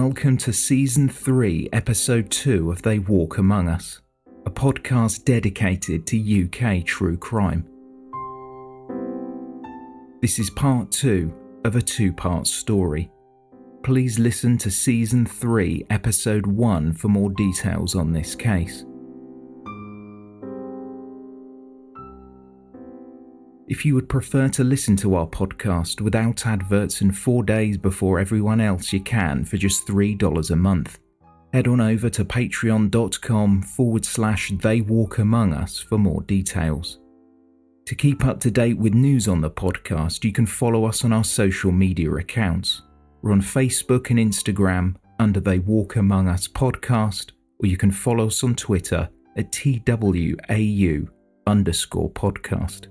welcome to Season 3, Episode 2 of They Walk Among Us, a podcast dedicated to UK true crime. This is part 2 of a 2-part story. Please listen to Season 3, Episode 1 for more details on this case. If you would prefer to listen to our podcast without adverts and 4 days before everyone else, you can for just $3 a month. Head on over to patreon.com/They Walk Among Us for more details. To keep up to date with news on the podcast, you can follow us on our social media accounts. We're on Facebook and Instagram under They Walk Among Us Podcast, or you can follow us on Twitter at TWAU_podcast.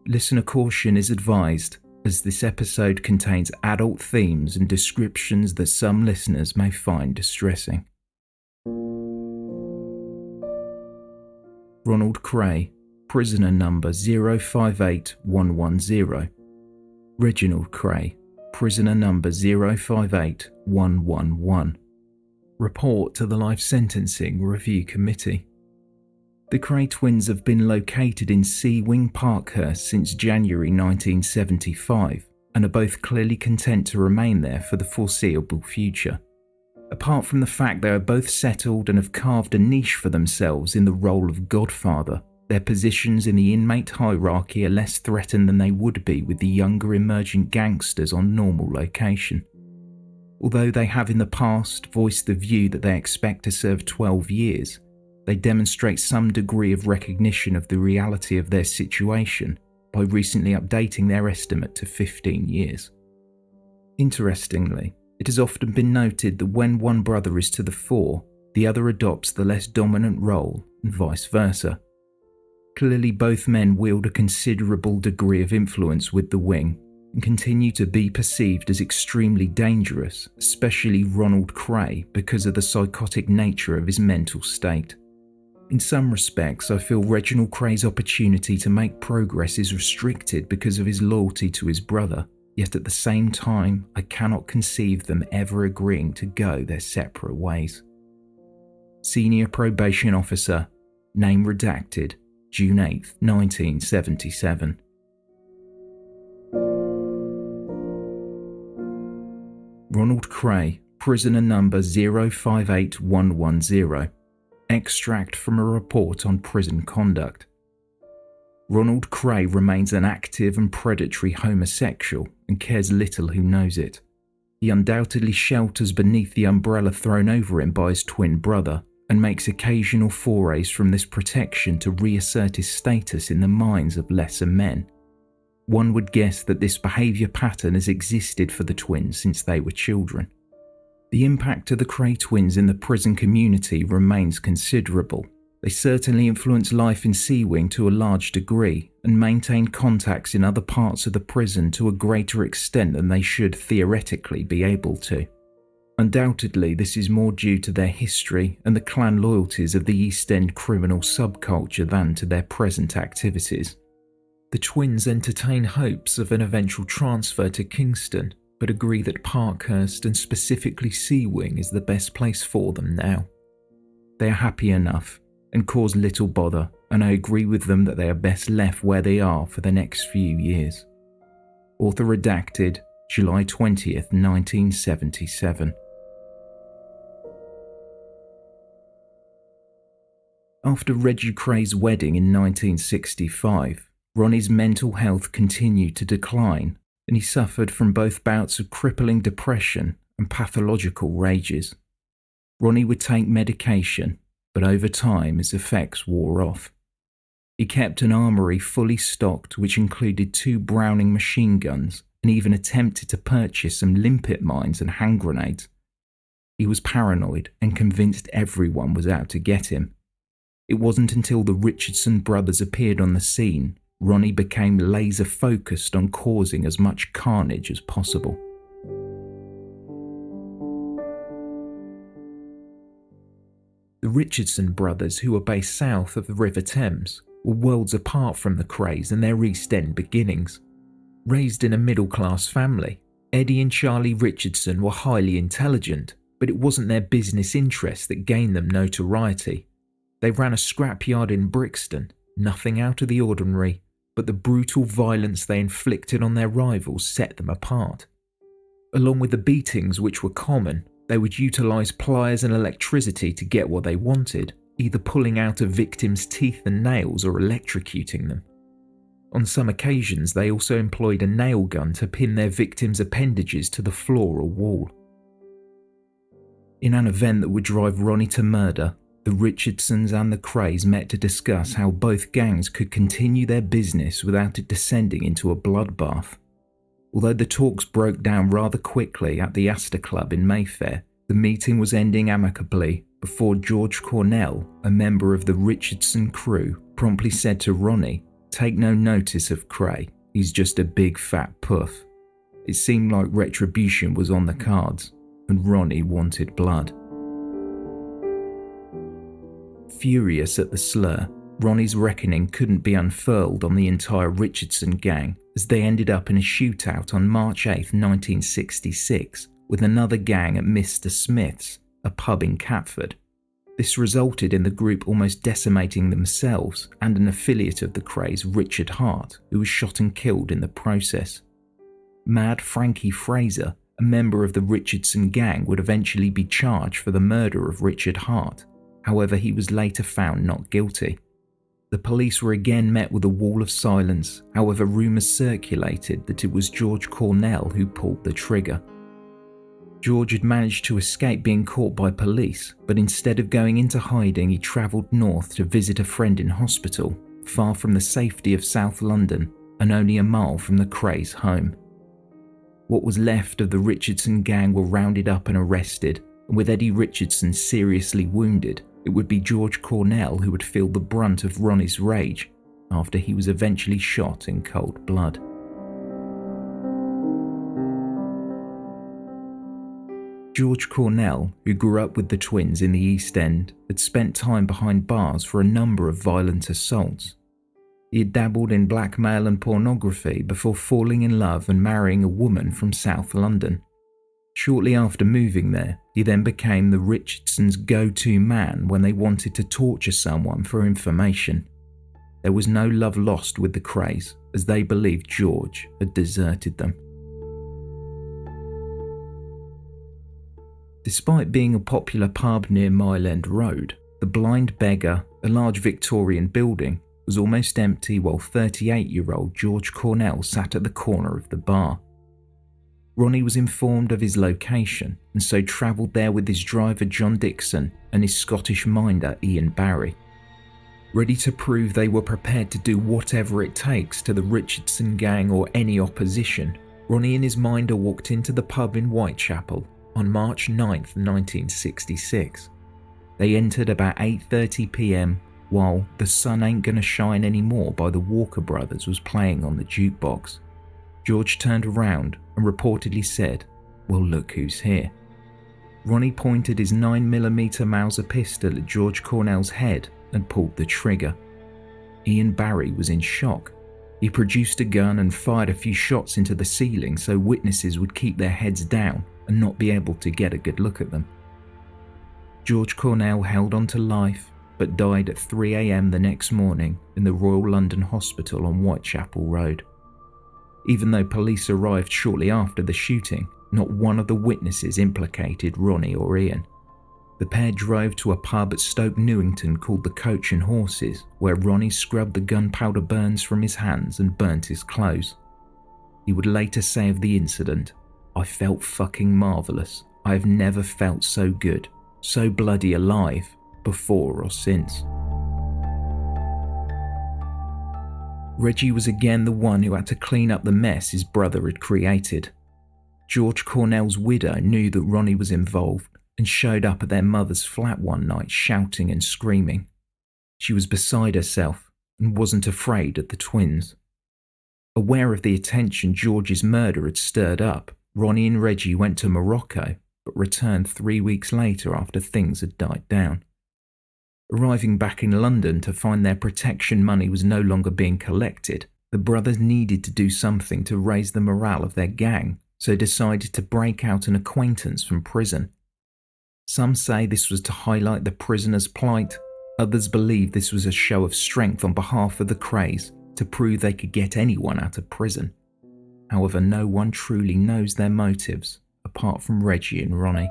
Listener caution is advised, as this episode contains adult themes and descriptions that some listeners may find distressing. Ronald Kray, prisoner number 058110. Reginald Kray, prisoner number 058111. Report to the Life Sentencing Review Committee. The Kray twins have been located in Sea Wing, Parkhurst since January 1975 and are both clearly content to remain there for the foreseeable future. Apart from the fact they are both settled and have carved a niche for themselves in the role of godfather, their positions in the inmate hierarchy are less threatened than they would be with the younger emergent gangsters on normal location. Although they have in the past voiced the view that they expect to serve 12 years, they demonstrate some degree of recognition of the reality of their situation by recently updating their estimate to 15 years. Interestingly, it has often been noted that when one brother is to the fore, the other adopts the less dominant role and vice versa. Clearly, both men wield a considerable degree of influence with the wing and continue to be perceived as extremely dangerous, especially Ronald Kray because of the psychotic nature of his mental state. In some respects, I feel Reginald Kray's opportunity to make progress is restricted because of his loyalty to his brother, yet at the same time, I cannot conceive them ever agreeing to go their separate ways. Senior Probation Officer, name redacted, June 8, 1977. Ronald Kray, prisoner number 058110. Extract from a report on prison conduct. Ronald Kray remains an active and predatory homosexual and cares little who knows it. He undoubtedly shelters beneath the umbrella thrown over him by his twin brother and makes occasional forays from this protection to reassert his status in the minds of lesser men. One would guess that this behaviour pattern has existed for the twins since they were children. The impact of the Kray twins in the prison community remains considerable. They certainly influence life in Sea Wing to a large degree and maintain contacts in other parts of the prison to a greater extent than they should theoretically be able to. Undoubtedly, this is more due to their history and the clan loyalties of the East End criminal subculture than to their present activities. The twins entertain hopes of an eventual transfer to Kingston, but agree that Parkhurst and specifically Sea Wing is the best place for them now. They are happy enough and cause little bother, and I agree with them that they are best left where they are for the next few years. Author redacted, July 20th, 1977. After Reggie Kray's wedding in 1965, Ronnie's mental health continued to decline, and he suffered from both bouts of crippling depression and pathological rages. Ronnie would take medication, but over time his effects wore off. He kept an armoury fully stocked which included 2 Browning machine guns and even attempted to purchase some limpet mines and hand grenades. He was paranoid and convinced everyone was out to get him. It wasn't until the Richardson brothers appeared on the scene Ronnie became laser focused on causing as much carnage as possible. The Richardson brothers, who were based south of the River Thames, were worlds apart from the Krays and their East End beginnings. Raised in a middle-class family, Eddie and Charlie Richardson were highly intelligent, but it wasn't their business interests that gained them notoriety. They ran a scrapyard in Brixton, nothing out of the ordinary, but the brutal violence they inflicted on their rivals set them apart. Along with the beatings, which were common, they would utilise pliers and electricity to get what they wanted, either pulling out a victim's teeth and nails or electrocuting them. On some occasions, they also employed a nail gun to pin their victims' appendages to the floor or wall. In an event that would drive Ronnie to murder, the Richardsons and the Krays met to discuss how both gangs could continue their business without it descending into a bloodbath. Although the talks broke down rather quickly at the Astor Club in Mayfair, the meeting was ending amicably before George Cornell, a member of the Richardson crew, promptly said to Ronnie, "Take no notice of Kray, he's just a big fat puff." It seemed like retribution was on the cards, and Ronnie wanted blood. Furious at the slur, Ronnie's reckoning couldn't be unfurled on the entire Richardson gang as they ended up in a shootout on March 8, 1966, with another gang at Mr. Smith's, a pub in Catford. This resulted in the group almost decimating themselves and an affiliate of the Krays, Richard Hart, who was shot and killed in the process. Mad Frankie Fraser, a member of the Richardson gang, would eventually be charged for the murder of Richard Hart. However, he was later found not guilty. The police were again met with a wall of silence. However, rumours circulated that it was George Cornell who pulled the trigger. George had managed to escape being caught by police, but instead of going into hiding, he travelled north to visit a friend in hospital, far from the safety of South London and only a mile from the Krays' home. What was left of the Richardson gang were rounded up and arrested, and with Eddie Richardson seriously wounded, it would be George Cornell who would feel the brunt of Ronnie's rage after he was eventually shot in cold blood. George Cornell, who grew up with the twins in the East End, had spent time behind bars for a number of violent assaults. He had dabbled in blackmail and pornography before falling in love and marrying a woman from South London. Shortly after moving there, he then became the Richardsons' go-to man when they wanted to torture someone for information. There was no love lost with the Krays, as they believed George had deserted them. Despite being a popular pub near Mile End Road, the Blind Beggar, a large Victorian building, was almost empty while 38-year-old George Cornell sat at the corner of the bar. Ronnie was informed of his location and so travelled there with his driver John Dixon and his Scottish minder Ian Barry. Ready to prove they were prepared to do whatever it takes to the Richardson gang or any opposition, Ronnie and his minder walked into the pub in Whitechapel on March 9, 1966. They entered about 8:30 p.m. while The Sun Ain't Gonna Shine Anymore by the Walker Brothers was playing on the jukebox. George turned around and reportedly said, "Well, look who's here." Ronnie pointed his 9mm Mauser pistol at George Cornell's head and pulled the trigger. Ian Barry was in shock. He produced a gun and fired a few shots into the ceiling so witnesses would keep their heads down and not be able to get a good look at them. George Cornell held on to life but died at 3 a.m. the next morning in the Royal London Hospital on Whitechapel Road. Even though police arrived shortly after the shooting, not one of the witnesses implicated Ronnie or Ian. The pair drove to a pub at Stoke Newington called the Coach and Horses, where Ronnie scrubbed the gunpowder burns from his hands and burnt his clothes. He would later say of the incident, "I felt fucking marvellous. I have never felt so good, so bloody alive, before or since." Reggie was again the one who had to clean up the mess his brother had created. George Cornell's widow knew that Ronnie was involved and showed up at their mother's flat one night shouting and screaming. She was beside herself and wasn't afraid of the twins. Aware of the attention George's murder had stirred up, Ronnie and Reggie went to Morocco but returned 3 weeks later after things had died down. Arriving back in London to find their protection money was no longer being collected, the brothers needed to do something to raise the morale of their gang, so decided to break out an acquaintance from prison. Some say this was to highlight the prisoner's plight, others believe this was a show of strength on behalf of the Krays to prove they could get anyone out of prison. However, no one truly knows their motives apart from Reggie and Ronnie.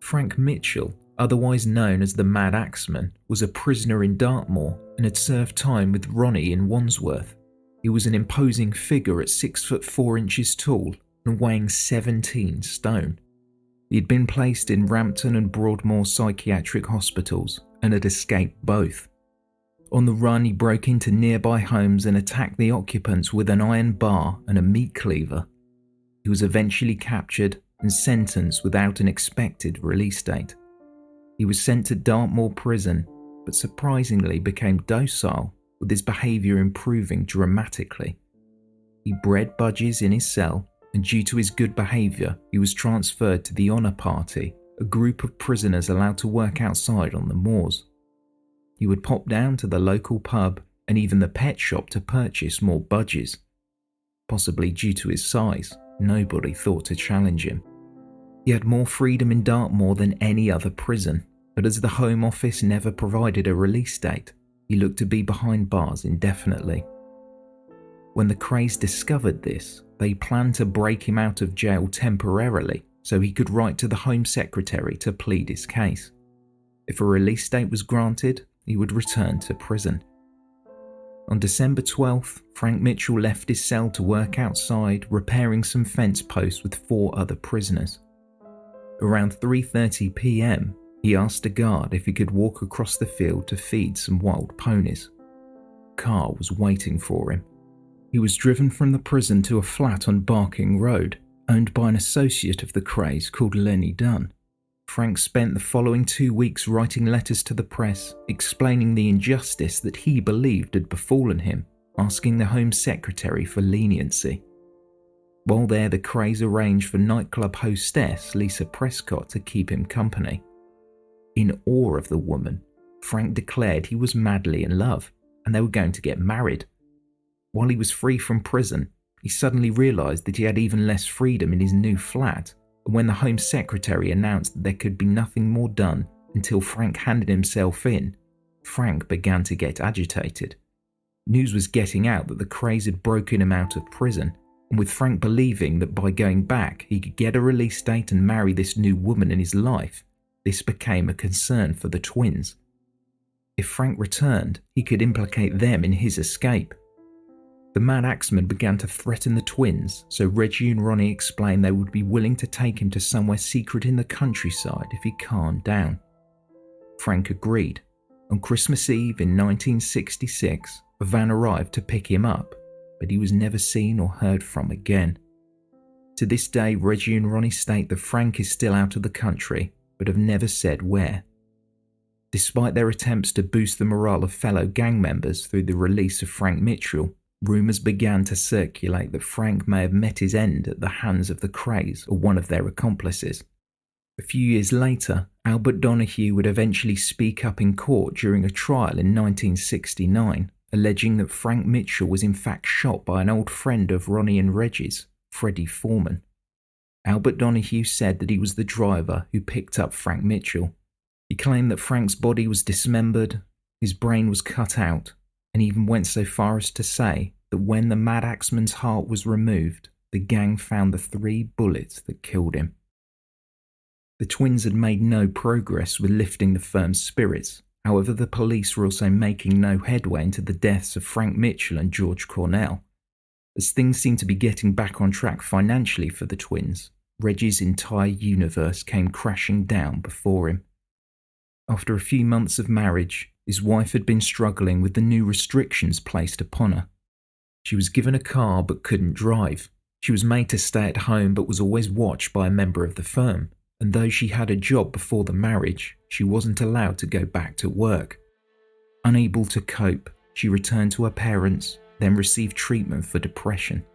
Frank Mitchell, otherwise known as the Mad Axeman, was a prisoner in Dartmoor and had served time with Ronnie in Wandsworth. He was an imposing figure at 6 foot 4 inches tall and weighing 17 stone. He had been placed in Rampton and Broadmoor psychiatric hospitals and had escaped both. On the run, he broke into nearby homes and attacked the occupants with an iron bar and a meat cleaver. He was eventually captured and sentenced without an expected release date. He was sent to Dartmoor prison, but surprisingly became docile, with his behaviour improving dramatically. He bred budgies in his cell, and due to his good behaviour, he was transferred to the Honour Party, a group of prisoners allowed to work outside on the moors. He would pop down to the local pub and even the pet shop to purchase more budgies. Possibly due to his size, nobody thought to challenge him. He had more freedom in Dartmoor than any other prison, but as the Home Office never provided a release date, he looked to be behind bars indefinitely. When the Krays discovered this, they planned to break him out of jail temporarily so he could write to the Home Secretary to plead his case. If a release date was granted, he would return to prison. On December 12th, Frank Mitchell left his cell to work outside, repairing some fence posts with 4 other prisoners. Around 3:30 p.m, he asked a guard if he could walk across the field to feed some wild ponies. A car was waiting for him. He was driven from the prison to a flat on Barking Road, owned by an associate of the Krays called Lenny Dunn. Frank spent the following 2 weeks writing letters to the press, explaining the injustice that he believed had befallen him, asking the Home Secretary for leniency. While there, the Krays arranged for nightclub hostess Lisa Prescott to keep him company. In awe of the woman, Frank declared he was madly in love and they were going to get married. While he was free from prison, he suddenly realised that he had even less freedom in his new flat, and when the Home Secretary announced that there could be nothing more done until Frank handed himself in, Frank began to get agitated. News was getting out that the Krays had broken him out of prison, and with Frank believing that by going back he could get a release date and marry this new woman in his life, this became a concern for the twins. If Frank returned, he could implicate them in his escape. The Mad Axeman began to threaten the twins, so Reggie and Ronnie explained they would be willing to take him to somewhere secret in the countryside if he calmed down. Frank agreed. On Christmas Eve in 1966, a van arrived to pick him up, but he was never seen or heard from again. To this day, Reggie and Ronnie state that Frank is still out of the country, but have never said where. Despite their attempts to boost the morale of fellow gang members through the release of Frank Mitchell, rumours began to circulate that Frank may have met his end at the hands of the Krays or one of their accomplices. A few years later, Albert Donahue would eventually speak up in court during a trial in 1969, alleging that Frank Mitchell was in fact shot by an old friend of Ronnie and Reggie's, Freddie Foreman. Albert Donahue said that he was the driver who picked up Frank Mitchell. He claimed that Frank's body was dismembered, his brain was cut out, and even went so far as to say that when the Mad Axeman's heart was removed, the gang found the 3 bullets that killed him. The twins had made no progress with lifting the firm's spirits. However, the police were also making no headway into the deaths of Frank Mitchell and George Cornell. As things seemed to be getting back on track financially for the twins, Reggie's entire universe came crashing down before him. After a few months of marriage, his wife had been struggling with the new restrictions placed upon her. She was given a car but couldn't drive. She was made to stay at home but was always watched by a member of the firm. And though she had a job before the marriage, she wasn't allowed to go back to work. Unable to cope, she returned to her parents, then received treatment for depression.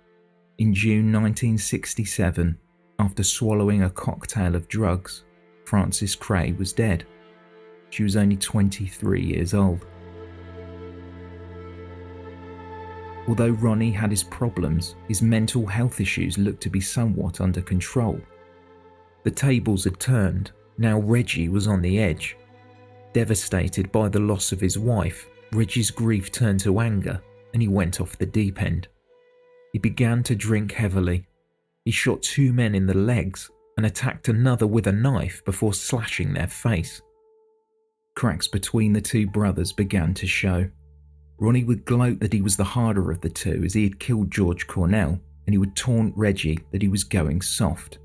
In June 1967, after swallowing a cocktail of drugs, Frances Kray was dead. She was only 23 years old. Although Ronnie had his problems, his mental health issues looked to be somewhat under control. The tables had turned. Now Reggie was on the edge. Devastated by the loss of his wife, Reggie's grief turned to anger and he went off the deep end. He began to drink heavily. He shot 2 men in the legs and attacked another with a knife before slashing their face. Cracks between the 2 brothers began to show. Ronnie would gloat that he was the harder of the 2 as he had killed George Cornell, and he would taunt Reggie that he was going soft.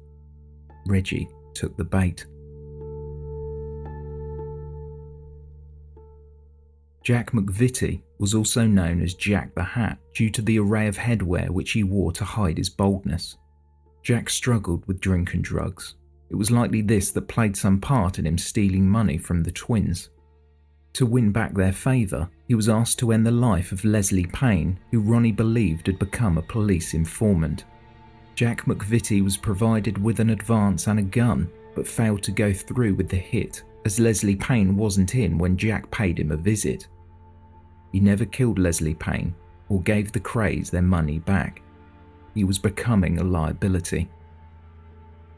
Reggie took the bait. Jack McVitty was also known as Jack the Hat due to the array of headwear which he wore to hide his boldness. Jack struggled with drink and drugs. It was likely this that played some part in him stealing money from the twins. To win back their favour, he was asked to end the life of Leslie Payne, who Ronnie believed had become a police informant. Jack McVitty was provided with an advance and a gun, but failed to go through with the hit, as Leslie Payne wasn't in when Jack paid him a visit. He never killed Leslie Payne or gave the Krays their money back. He was becoming a liability.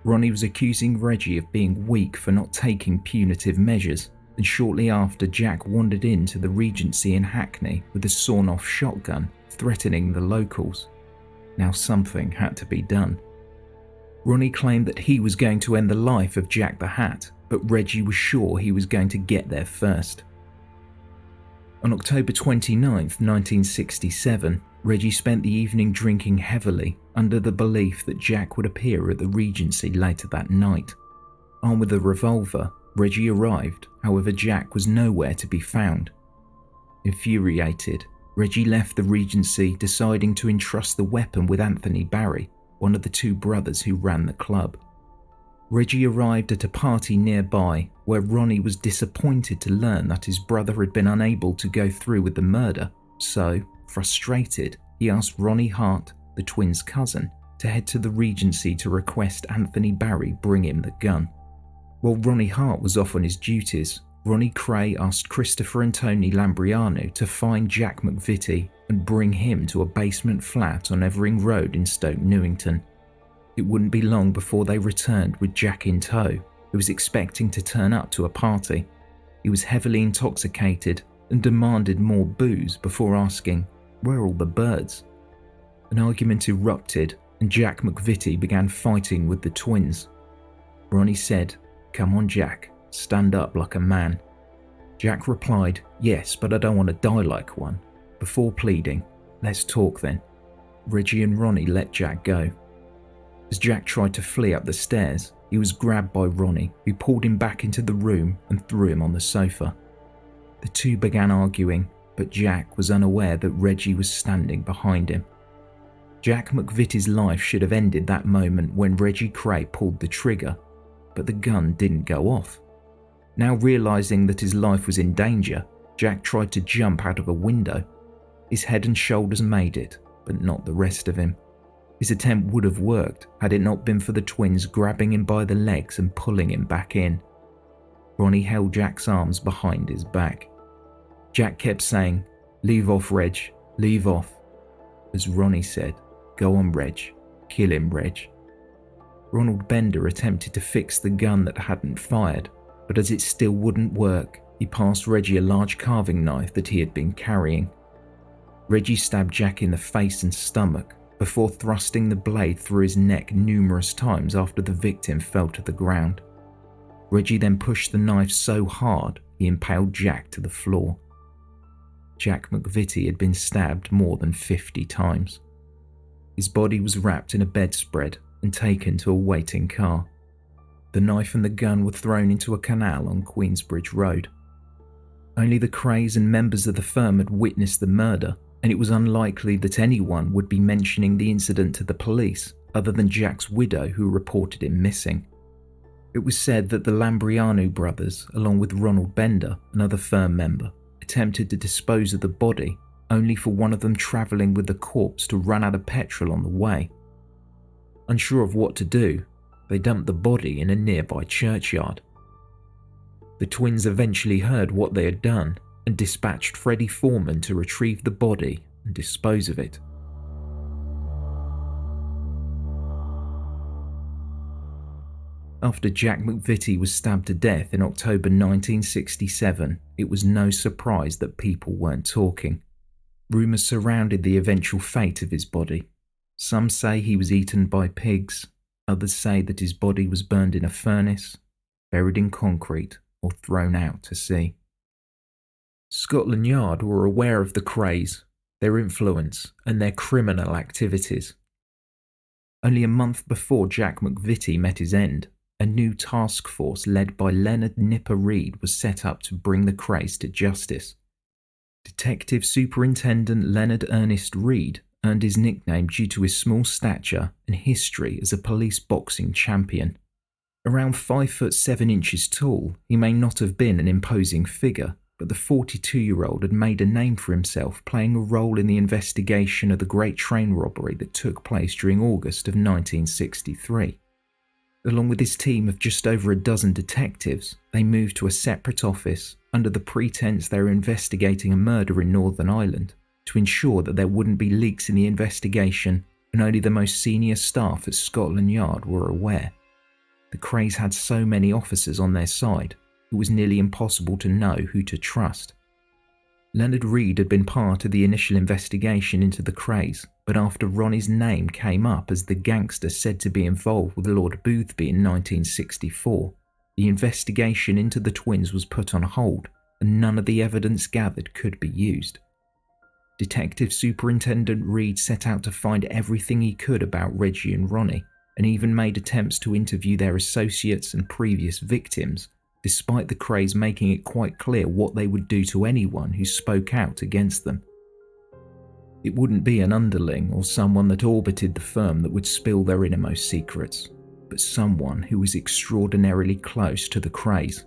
Ronnie was accusing Reggie of being weak for not taking punitive measures, and shortly after, Jack wandered into the Regency in Hackney with a sawn-off shotgun, threatening the locals. Now something had to be done. Ronnie claimed that he was going to end the life of Jack the Hat, but Reggie was sure he was going to get there first. On October 29, 1967, Reggie spent the evening drinking heavily under the belief that Jack would appear at the Regency later that night. Armed with a revolver, Reggie arrived, however Jack was nowhere to be found. Infuriated, Reggie left the Regency, deciding to entrust the weapon with Anthony Barry, one of the 2 brothers who ran the club. Reggie arrived at a party nearby where Ronnie was disappointed to learn that his brother had been unable to go through with the murder, so, frustrated, he asked Ronnie Hart, the twins' cousin, to head to the Regency to request Anthony Barry bring him the gun. While Ronnie Hart was off on his duties, Ronnie Kray asked Christopher and Tony Lambriano to find Jack McVitty and bring him to a basement flat on Evering Road in Stoke Newington. It wouldn't be long before they returned with Jack in tow, who was expecting to turn up to a party. He was heavily intoxicated and demanded more booze before asking, "Where are all the birds?" An argument erupted and Jack McVitty began fighting with the twins. Ronnie said, "Come on, Jack, stand up like a man." Jack replied, "Yes, but I don't want to die like one," before pleading, "Let's talk then." Reggie and Ronnie let Jack go. As Jack tried to flee up the stairs, he was grabbed by Ronnie, who pulled him back into the room and threw him on the sofa. The 2 began arguing, but Jack was unaware that Reggie was standing behind him. Jack McVitty's life should have ended that moment when Reggie Kray pulled the trigger, but the gun didn't go off. Now realizing that his life was in danger, Jack tried to jump out of a window. His head and shoulders made it, but not the rest of him. His attempt would have worked had it not been for the twins grabbing him by the legs and pulling him back in. Ronnie held Jack's arms behind his back. Jack kept saying, "Leave off, Reg, leave off." As Ronnie said, "Go on, Reg, kill him, Reg." Ronald Bender attempted to fix the gun that hadn't fired, but as it still wouldn't work, he passed Reggie a large carving knife that he had been carrying. Reggie stabbed Jack in the face and stomach before thrusting the blade through his neck numerous times after the victim fell to the ground. Reggie then pushed the knife so hard he impaled Jack to the floor. Jack McVitty had been stabbed more than 50 times. His body was wrapped in a bedspread and taken to a waiting car. The knife and the gun were thrown into a canal on Queensbridge Road. Only the Krays and members of the firm had witnessed the murder, and it was unlikely that anyone would be mentioning the incident to the police other than Jack's widow, who reported him missing. It was said that the Lambriano brothers, along with Ronald Bender, another firm member, attempted to dispose of the body, only for one of them travelling with the corpse to run out of petrol on the way. Unsure of what to do, they dumped the body in a nearby churchyard. The twins eventually heard what they had done and dispatched Freddie Foreman to retrieve the body and dispose of it. After Jack McVitty was stabbed to death in October 1967, it was no surprise that people weren't talking. Rumours surrounded the eventual fate of his body. Some say he was eaten by pigs, others say that his body was burned in a furnace, buried in concrete, or thrown out to sea. Scotland Yard were aware of the Krays, their influence, and their criminal activities. Only a month before Jack McVitty met his end, a new task force led by Leonard Nipper Reid was set up to bring the Krays to justice. Detective Superintendent Leonard Ernest Reid earned his nickname due to his small stature and history as a police boxing champion. Around 5'7" tall, he may not have been an imposing figure, but the 42-year-old had made a name for himself playing a role in the investigation of the Great Train robbery that took place during August of 1963. Along with his team of just over a dozen detectives, they moved to a separate office under the pretense they were investigating a murder in Northern Ireland to ensure that there wouldn't be leaks in the investigation, and only the most senior staff at Scotland Yard were aware. The Krays had so many officers on their side, it was nearly impossible to know who to trust. Leonard Reid had been part of the initial investigation into the Krays, but after Ronnie's name came up as the gangster said to be involved with Lord Boothby in 1964, the investigation into the twins was put on hold and none of the evidence gathered could be used. Detective Superintendent Reid set out to find everything he could about Reggie and Ronnie, and even made attempts to interview their associates and previous victims, despite the Krays making it quite clear what they would do to anyone who spoke out against them. It wouldn't be an underling or someone that orbited the firm that would spill their innermost secrets, but someone who was extraordinarily close to the Krays.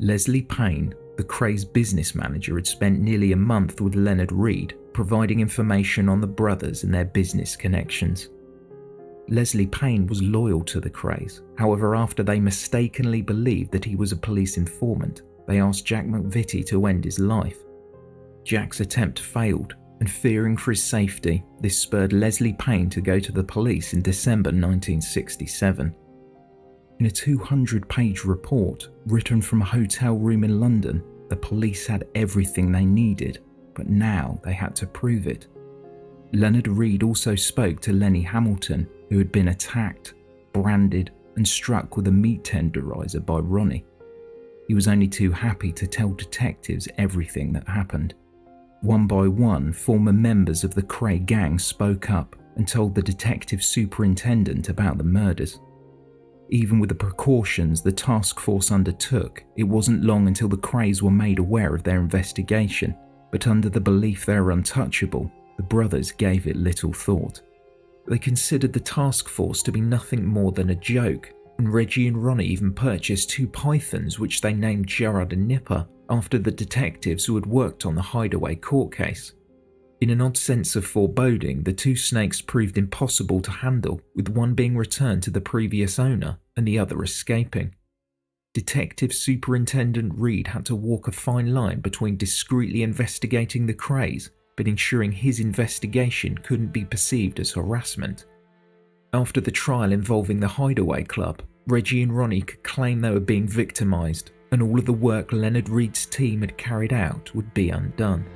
Leslie Payne, the Krays' business manager, had spent nearly a month with Leonard Reid, providing information on the brothers and their business connections. Leslie Payne was loyal to the Krays. However, after they mistakenly believed that he was a police informant, they asked Jack McVitty to end his life. Jack's attempt failed, and fearing for his safety, this spurred Leslie Payne to go to the police in December 1967. In a 200-page report written from a hotel room in London, the police had everything they needed, but now they had to prove it. Leonard Reid also spoke to Lenny Hamilton, who had been attacked, branded, and struck with a meat tenderizer by Ronnie. He was only too happy to tell detectives everything that happened. One by one, former members of the Kray gang spoke up and told the detective superintendent about the murders. Even with the precautions the task force undertook, it wasn't long until the Krays were made aware of their investigation, but under the belief they were untouchable, the brothers gave it little thought. They considered the task force to be nothing more than a joke, and Reggie and Ronnie even purchased 2 pythons which they named Gerard and Nipper after the detectives who had worked on the Hideaway court case. In an odd sense of foreboding, the 2 snakes proved impossible to handle, with one being returned to the previous owner and the other escaping. Detective Superintendent Reid had to walk a fine line between discreetly investigating the Krays but ensuring his investigation couldn't be perceived as harassment. After the trial involving the Hideaway Club, Reggie and Ronnie could claim they were being victimised, and all of the work Leonard Reid's team had carried out would be undone.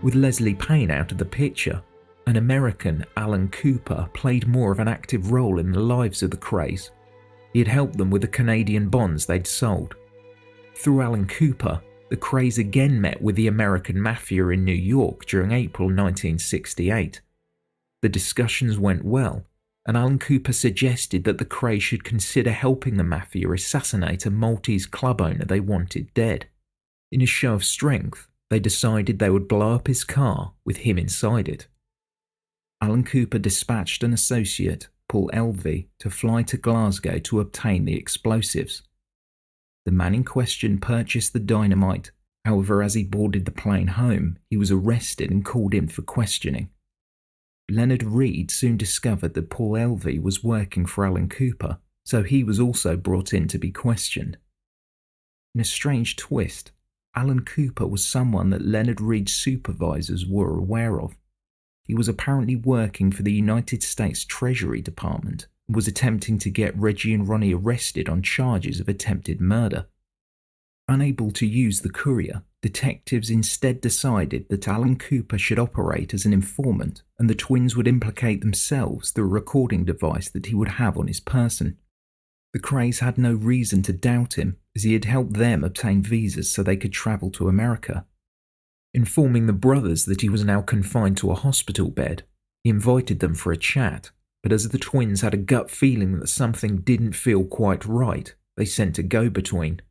With Leslie Payne out of the picture, an American, Alan Cooper, played more of an active role in the lives of the Krays. He had helped them with the Canadian bonds they'd sold. Through Alan Cooper, the Krays again met with the American Mafia in New York during April 1968. The discussions went well, and Alan Cooper suggested that the Krays should consider helping the Mafia assassinate a Maltese club owner they wanted dead. In a show of strength, they decided they would blow up his car with him inside it. Alan Cooper dispatched an associate, Paul Elvey, to fly to Glasgow to obtain the explosives. The man in question purchased the dynamite. However, as he boarded the plane home, he was arrested and called in for questioning. Leonard Reid soon discovered that Paul Elvey was working for Alan Cooper, so he was also brought in to be questioned. In a strange twist, Alan Cooper was someone that Leonard Reed's supervisors were aware of. He was apparently working for the United States Treasury Department and was attempting to get Reggie and Ronnie arrested on charges of attempted murder. Unable to use the courier, detectives instead decided that Alan Cooper should operate as an informant and the twins would implicate themselves through a recording device that he would have on his person. The Krays had no reason to doubt him, as he had helped them obtain visas so they could travel to America. Informing the brothers that he was now confined to a hospital bed, he invited them for a chat, but as the twins had a gut feeling that something didn't feel quite right, they sent a go-between.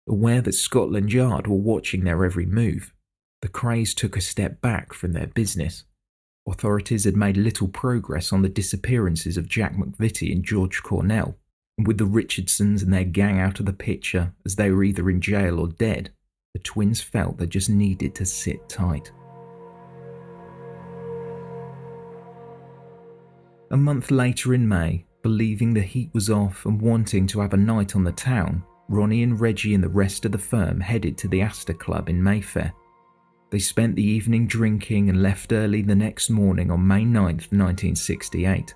Aware that Scotland Yard were watching their every move, the Krays took a step back from their business. Authorities had made little progress on the disappearances of Jack McVitty and George Cornell, and with the Richardsons and their gang out of the picture as they were either in jail or dead, the twins felt they just needed to sit tight. A month later in May, believing the heat was off and wanting to have a night on the town, Ronnie and Reggie and the rest of the firm headed to the Astor Club in Mayfair. They spent the evening drinking and left early the next morning on May 9th, 1968.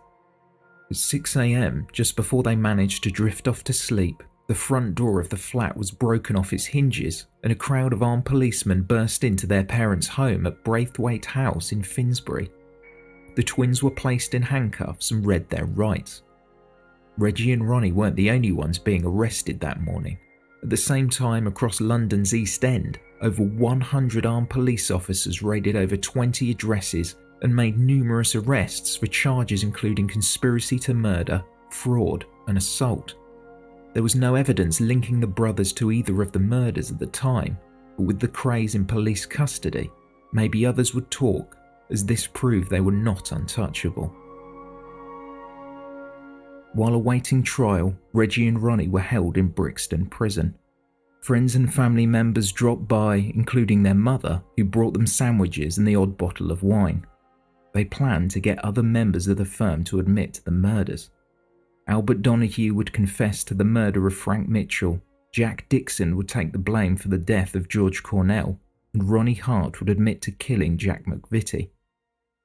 At 6 a.m, just before they managed to drift off to sleep, the front door of the flat was broken off its hinges and a crowd of armed policemen burst into their parents' home at Braithwaite House in Finsbury. The twins were placed in handcuffs and read their rights. Reggie and Ronnie weren't the only ones being arrested that morning. At the same time, across London's East End, over 100 armed police officers raided over 20 addresses and made numerous arrests for charges including conspiracy to murder, fraud, and assault. There was no evidence linking the brothers to either of the murders at the time, but with the Krays in police custody, maybe others would talk, as this proved they were not untouchable. While awaiting trial, Reggie and Ronnie were held in Brixton Prison. Friends and family members dropped by, including their mother, who brought them sandwiches and the odd bottle of wine. They planned to get other members of the firm to admit to the murders. Albert Donahue would confess to the murder of Frank Mitchell, Jack Dixon would take the blame for the death of George Cornell, and Ronnie Hart would admit to killing Jack McVitty.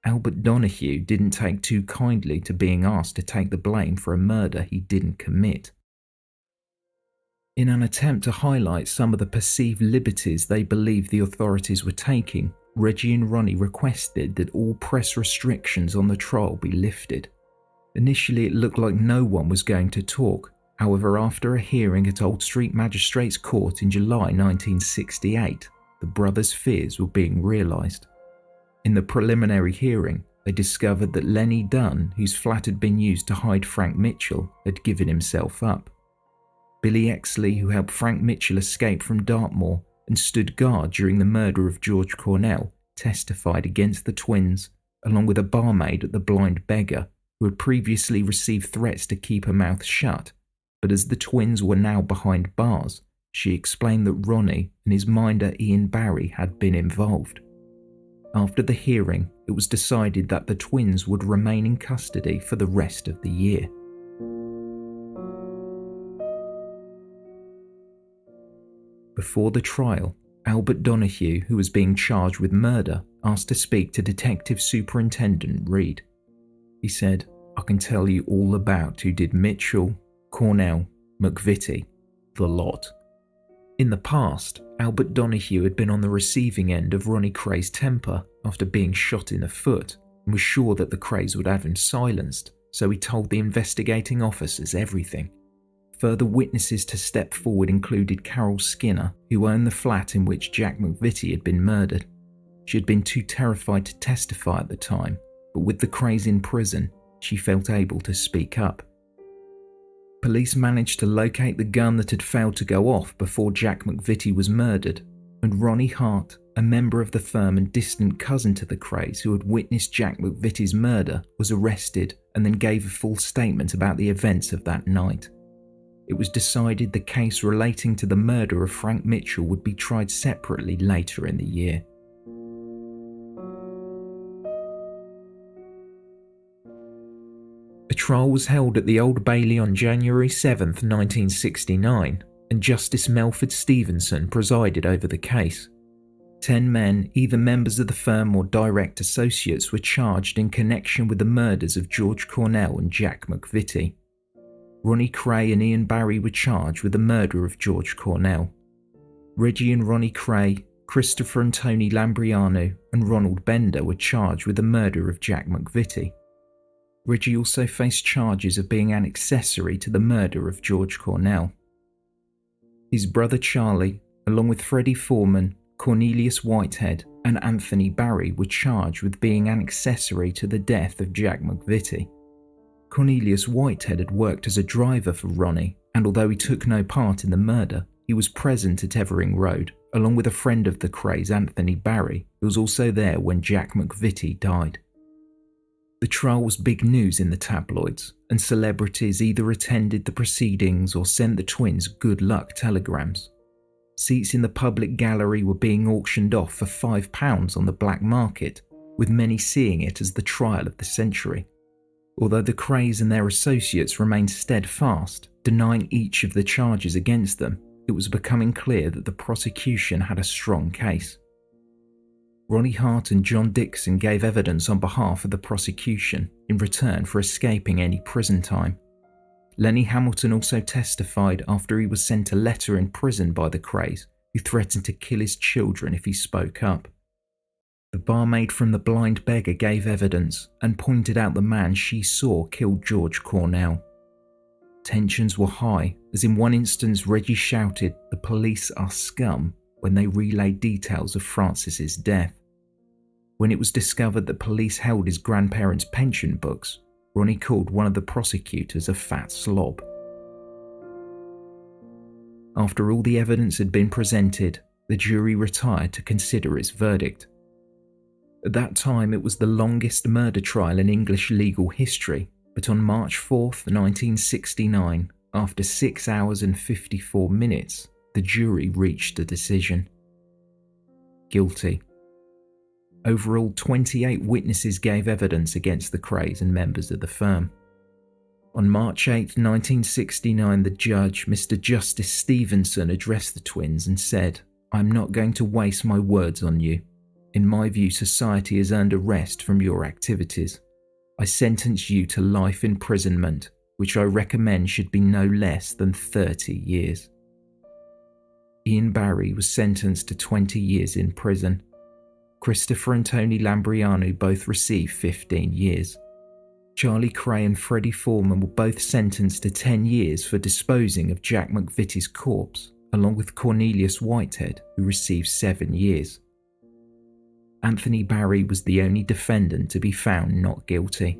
Albert Donahue didn't take too kindly to being asked to take the blame for a murder he didn't commit. In an attempt to highlight some of the perceived liberties they believed the authorities were taking, Reggie and Ronnie requested that all press restrictions on the trial be lifted. Initially, it looked like no one was going to talk. However, after a hearing at Old Street Magistrates Court in July 1968, the brothers' fears were being realised. In the preliminary hearing, they discovered that Lenny Dunn, whose flat had been used to hide Frank Mitchell, had given himself up. Billy Exley, who helped Frank Mitchell escape from Dartmoor and stood guard during the murder of George Cornell, testified against the twins, along with a barmaid at the Blind Beggar, who had previously received threats to keep her mouth shut, but as the twins were now behind bars, she explained that Ronnie and his minder Ian Barry had been involved. After the hearing, it was decided that the twins would remain in custody for the rest of the year. Before the trial, Albert Donahue, who was being charged with murder, asked to speak to Detective Superintendent Reed. He said, "I can tell you all about who did Mitchell, Cornell, McVitty, the lot." In the past, Albert Donahue had been on the receiving end of Ronnie Kray's temper after being shot in the foot and was sure that the Krays would have him silenced, so he told the investigating officers everything. Further witnesses to step forward included Carol Skinner, who owned the flat in which Jack McVitty had been murdered. She had been too terrified to testify at the time, but with the Krays in prison, she felt able to speak up. Police managed to locate the gun that had failed to go off before Jack McVitty was murdered, and Ronnie Hart, a member of the firm and distant cousin to the Krays who had witnessed Jack McVitty's murder, was arrested and then gave a full statement about the events of that night. It was decided the case relating to the murder of Frank Mitchell would be tried separately later in the year. A trial was held at the Old Bailey on January 7, 1969, and Justice Melford Stevenson presided over the case. 10 men, either members of the firm or direct associates, were charged in connection with the murders of George Cornell and Jack McVitty. Ronnie Kray and Ian Barry were charged with the murder of George Cornell. Reggie and Ronnie Kray, Christopher and Tony Lambriano, and Ronald Bender were charged with the murder of Jack McVitty. Reggie also faced charges of being an accessory to the murder of George Cornell. His brother Charlie, along with Freddie Foreman, Cornelius Whitehead, and Anthony Barry, were charged with being an accessory to the death of Jack McVitty. Cornelius Whitehead had worked as a driver for Ronnie, and although he took no part in the murder, he was present at Evering Road, along with a friend of the Krays, Anthony Barry, who was also there when Jack McVitty died. The trial was big news in the tabloids, and celebrities either attended the proceedings or sent the twins good luck telegrams. Seats in the public gallery were being auctioned off for £5 on the black market, with many seeing it as the trial of the century. Although the Krays and their associates remained steadfast, denying each of the charges against them, it was becoming clear that the prosecution had a strong case. Ronnie Hart and John Dixon gave evidence on behalf of the prosecution in return for escaping any prison time. Lenny Hamilton also testified after he was sent a letter in prison by the Krays, who threatened to kill his children if he spoke up. The barmaid from The Blind Beggar gave evidence and pointed out the man she saw killed George Cornell. Tensions were high, as in one instance Reggie shouted, "The police are scum," when they relayed details of Francis's death. When it was discovered that police held his grandparents' pension books, Ronnie called one of the prosecutors a fat slob. After all the evidence had been presented, the jury retired to consider its verdict. At that time, it was the longest murder trial in English legal history, but on March 4th, 1969, after 6 hours and 54 minutes, the jury reached a decision. Guilty. Overall, 28 witnesses gave evidence against the Krays and members of the firm. On March 8, 1969, the judge, Mr. Justice Stevenson, addressed the twins and said, "I'm not going to waste my words on you. In my view, society has earned a rest from your activities. I sentence you to life imprisonment, which I recommend should be no less than 30 years. Ian Barry was sentenced to 20 years in prison. Christopher and Tony Lambriano both received 15 years. Charlie Kray and Freddie Foreman were both sentenced to 10 years for disposing of Jack McVitty's corpse, along with Cornelius Whitehead, who received 7 years. Anthony Barry was the only defendant to be found not guilty.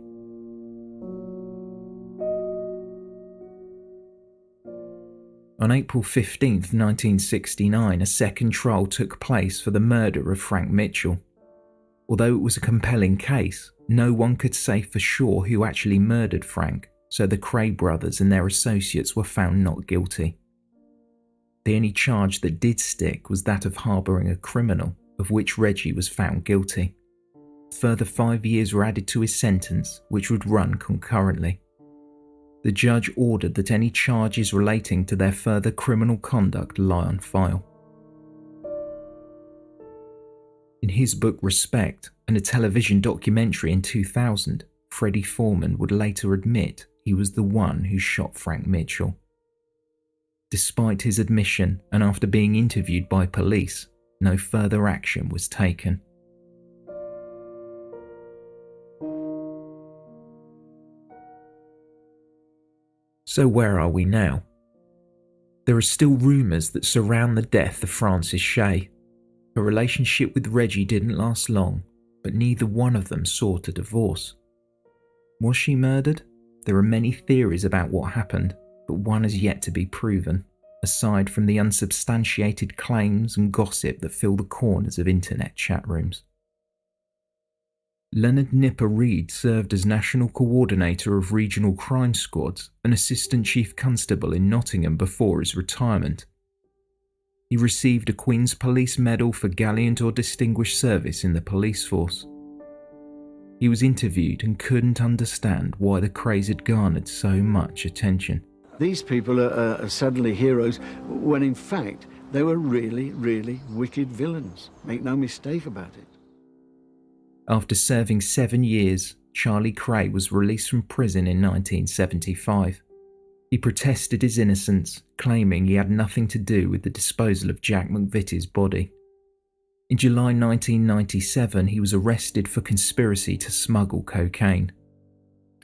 On April 15, 1969, a second trial took place for the murder of Frank Mitchell. Although it was a compelling case, no one could say for sure who actually murdered Frank, so the Kray brothers and their associates were found not guilty. The only charge that did stick was that of harbouring a criminal, of which Reggie was found guilty. Further 5 years were added to his sentence, which would run concurrently. The judge ordered that any charges relating to their further criminal conduct lie on file. In his book Respect and a television documentary in 2000, Freddie Foreman would later admit he was the one who shot Frank Mitchell. Despite his admission and after being interviewed by police, no further action was taken. So where are we now? There are still rumours that surround the death of Francis Shay. Her relationship with Reggie didn't last long, but neither one of them sought a divorce. Was she murdered? There are many theories about what happened, but one has yet to be proven, aside from the unsubstantiated claims and gossip that fill the corners of internet chat rooms. Leonard Nipper Reid served as National Coordinator of Regional Crime Squads and Assistant Chief Constable in Nottingham before his retirement. He received a Queen's Police Medal for Gallant or Distinguished Service in the police force. He was interviewed and couldn't understand why the Krays had garnered so much attention. These people are suddenly heroes when in fact they were really, really wicked villains. Make no mistake about it. After serving 7 years, Charlie Kray was released from prison in 1975. He protested his innocence, claiming he had nothing to do with the disposal of Jack McVitty's body. In July 1997, he was arrested for conspiracy to smuggle cocaine.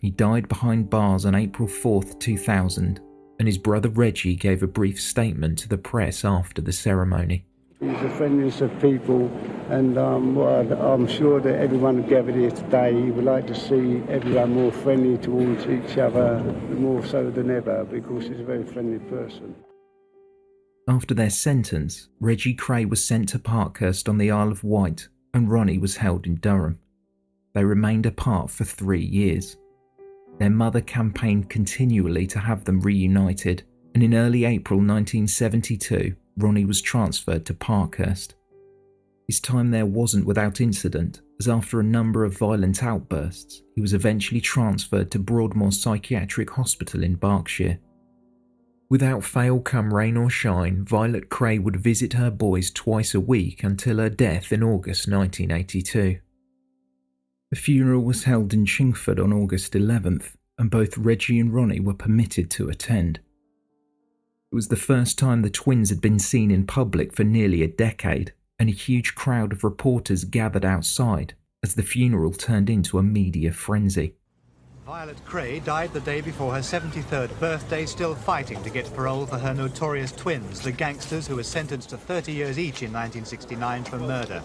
He died behind bars on April 4, 2000, and his brother Reggie gave a brief statement to the press after the ceremony. He's the friendliest of people, and I'm sure that everyone gathered here today would like to see everyone more friendly towards each other, more so than ever, because he's a very friendly person. After their sentence, Reggie Kray was sent to Parkhurst on the Isle of Wight, and Ronnie was held in Durham. They remained apart for 3 years. Their mother campaigned continually to have them reunited, and in early April 1972, Ronnie was transferred to Parkhurst. His time there wasn't without incident, as after a number of violent outbursts, he was eventually transferred to Broadmoor Psychiatric Hospital in Berkshire. Without fail, come rain or shine, Violet Kray would visit her boys twice a week until her death in August 1982. The funeral was held in Chingford on August 11th, and both Reggie and Ronnie were permitted to attend. It was the first time the twins had been seen in public for nearly a decade, and a huge crowd of reporters gathered outside as the funeral turned into a media frenzy. Violet Kray died the day before her 73rd birthday, still fighting to get parole for her notorious twins, the gangsters who were sentenced to 30 years each in 1969 for murder.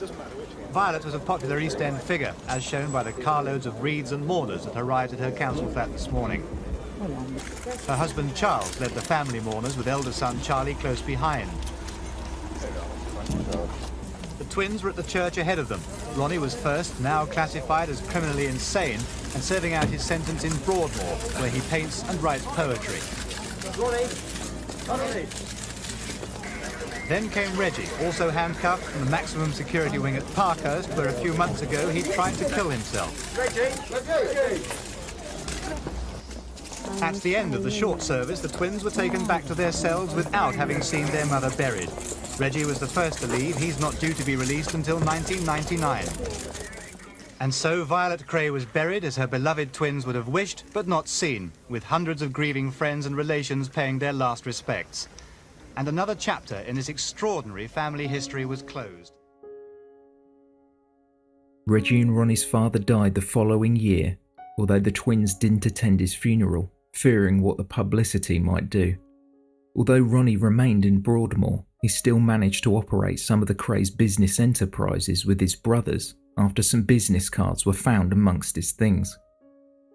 Violet was a popular East End figure, as shown by the carloads of wreaths and mourners that arrived at her council flat this morning. Her husband Charles led the family mourners, with elder son Charlie close behind. The twins were at the church ahead of them. Ronnie was first, now classified as criminally insane, and serving out his sentence in Broadmoor, where he paints and writes poetry. Then came Reggie, also handcuffed from the maximum security wing at Parkhurst, where a few months ago he tried to kill himself. At the end of the short service, the twins were taken back to their cells without having seen their mother buried. Reggie was the first to leave. He's not due to be released until 1999. And so Violet Kray was buried as her beloved twins would have wished, but not seen, with hundreds of grieving friends and relations paying their last respects. And another chapter in this extraordinary family history was closed. Reggie and Ronnie's father died the following year, although the twins didn't attend his funeral, fearing what the publicity might do. Although Ronnie remained in Broadmoor, he still managed to operate some of the Krays' business enterprises with his brothers after some business cards were found amongst his things.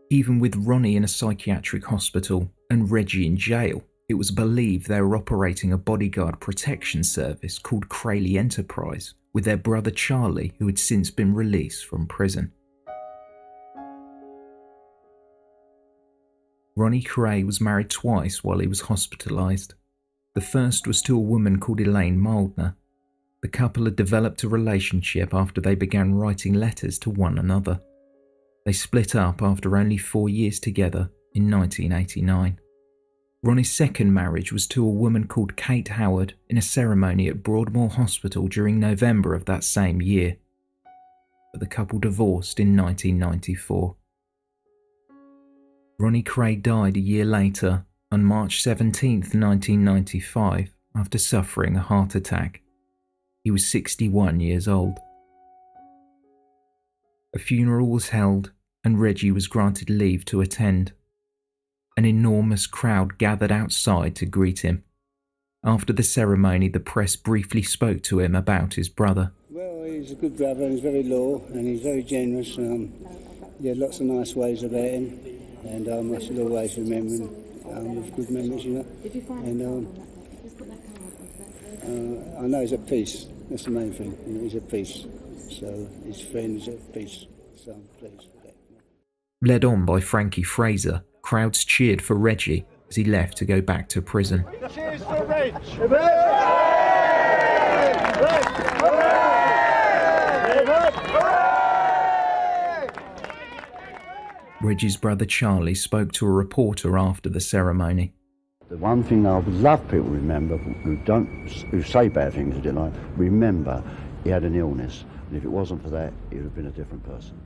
Even with Ronnie in a psychiatric hospital and Reggie in jail, it was believed they were operating a bodyguard protection service called Krays Enterprise with their brother Charlie, who had since been released from prison. Ronnie Kray was married twice while he was hospitalised. The first was to a woman called Elaine Mildner. The couple had developed a relationship after they began writing letters to one another. They split up after only 4 years together in 1989. Ronnie's second marriage was to a woman called Kate Howard in a ceremony at Broadmoor Hospital during November of that same year. But the couple divorced in 1994. Ronnie Kray died a year later, on March 17, 1995, after suffering a heart attack. He was 61 years old. A funeral was held, and Reggie was granted leave to attend. An enormous crowd gathered outside to greet him. After the ceremony, the press briefly spoke to him about his brother. Well, he's a good brother, and he's very loyal, and he's very generous. He had lots of nice ways about him, and I should always remember him with good memories, you know. And I know he's at peace. That's the main thing. You know, he's at peace. So his friends are at peace. So I'm pleased with that. Led on by Frankie Fraser, crowds cheered for Reggie as he left to go back to prison. Cheers for Reg! Reggie's brother Charlie spoke to a reporter after the ceremony. The one thing I would love people to remember, who say bad things, didn't I? Remember, he had an illness, and if it wasn't for that, he would have been a different person.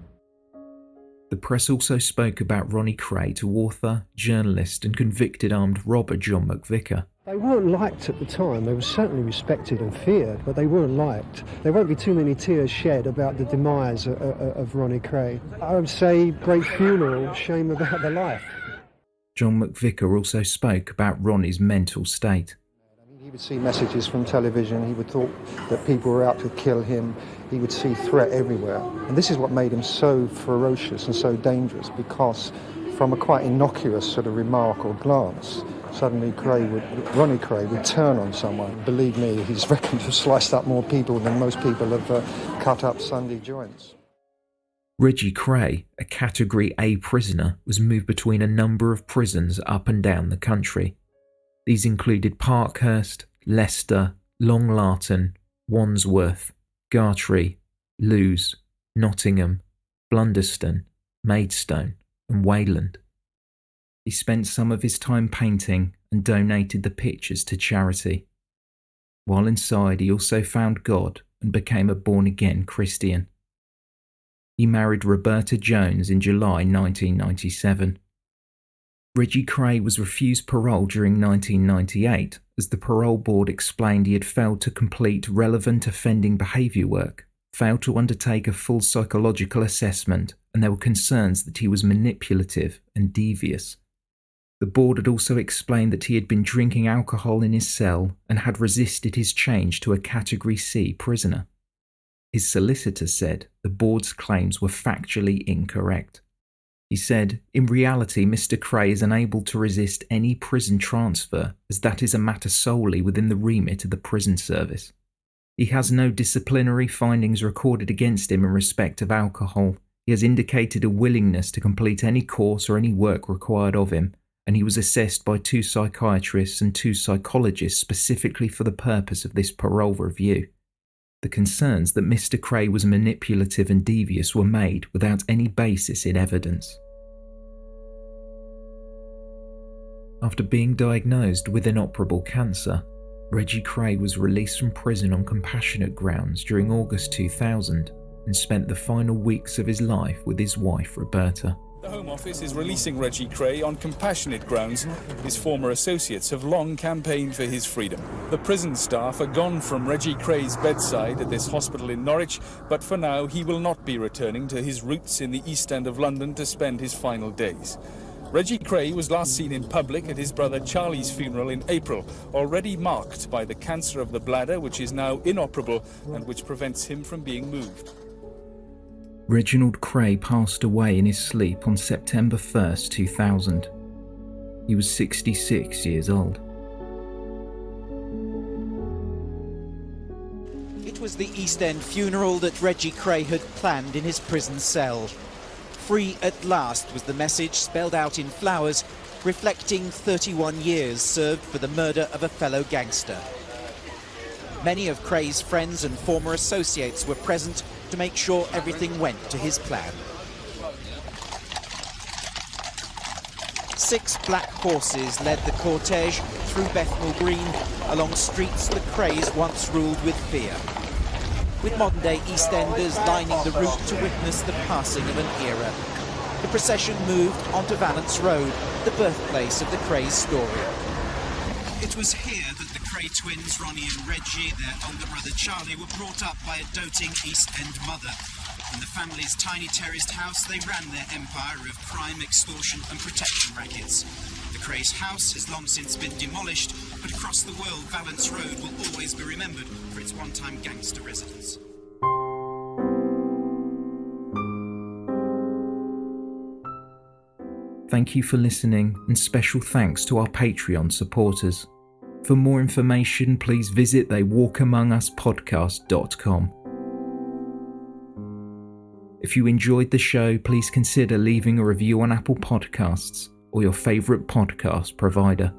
The press also spoke about Ronnie Kray to author, journalist and convicted armed robber John McVitty. They weren't liked at the time. They were certainly respected and feared, but they weren't liked. There won't be too many tears shed about the demise of Ronnie Kray. I would say great funeral, shame about the life. John McVitty also spoke about Ronnie's mental state. He would see messages from television. He would thought that people were out to kill him. He would see threat everywhere. And this is what made him so ferocious and so dangerous, because from a quite innocuous sort of remark or glance, suddenly Ronnie Kray would turn on someone. Believe me, he's reckoned to have sliced up more people than most people have cut up Sunday joints. Reggie Kray, a Category A prisoner, was moved between a number of prisons up and down the country. These included Parkhurst, Leicester, Long Larton, Wandsworth, Gartree, Lewes, Nottingham, Blunderston, Maidstone and Wayland. He spent some of his time painting and donated the pictures to charity. While inside, he also found God and became a born-again Christian. He married Roberta Jones in July 1997. Reggie Kray was refused parole during 1998 as the parole board explained he had failed to complete relevant offending behaviour work, failed to undertake a full psychological assessment, and there were concerns that he was manipulative and devious. The board had also explained that he had been drinking alcohol in his cell and had resisted his change to a Category C prisoner. His solicitor said the board's claims were factually incorrect. He said, "In reality, Mr. Kray is unable to resist any prison transfer, as that is a matter solely within the remit of the prison service. He has no disciplinary findings recorded against him in respect of alcohol. He has indicated a willingness to complete any course or any work required of him, and he was assessed by 2 psychiatrists and 2 psychologists specifically for the purpose of this parole review. The concerns that Mr. Kray was manipulative and devious were made without any basis in evidence." After being diagnosed with inoperable cancer, Reggie Kray was released from prison on compassionate grounds during August 2000 and spent the final weeks of his life with his wife Roberta. The Home Office is releasing Reggie Kray on compassionate grounds. His former associates have long campaigned for his freedom. The prison staff are gone from Reggie Kray's bedside at this hospital in Norwich, but for now he will not be returning to his roots in the East End of London to spend his final days. Reggie Kray was last seen in public at his brother Charlie's funeral in April, already marked by the cancer of the bladder, which is now inoperable and which prevents him from being moved. Reginald Kray passed away in his sleep on September 1st, 2000. He was 66 years old. It was the East End funeral that Reggie Kray had planned in his prison cell. Free at last was the message spelled out in flowers, reflecting 31 years served for the murder of a fellow gangster. Many of Kray's friends and former associates were present to make sure everything went to his plan. 6 black horses led the cortege through Bethnal Green, along streets the Krays once ruled with fear, with modern-day EastEnders lining the route to witness the passing of an era. The procession moved onto Valence Road, the birthplace of the Krays story. It was here that the Kray twins, Ronnie and Reggie, their older brother Charlie, were brought up by a doting East End mother. In the family's tiny terraced house, they ran their empire of crime, extortion and protection rackets. The Krays' house has long since been demolished, but across the world, Valence Road will always be remembered for its one-time gangster residence. Thank you for listening, and special thanks to our Patreon supporters. For more information, please visit theywalkamonguspodcast.com. If you enjoyed the show, please consider leaving a review on Apple Podcasts or your favourite podcast provider.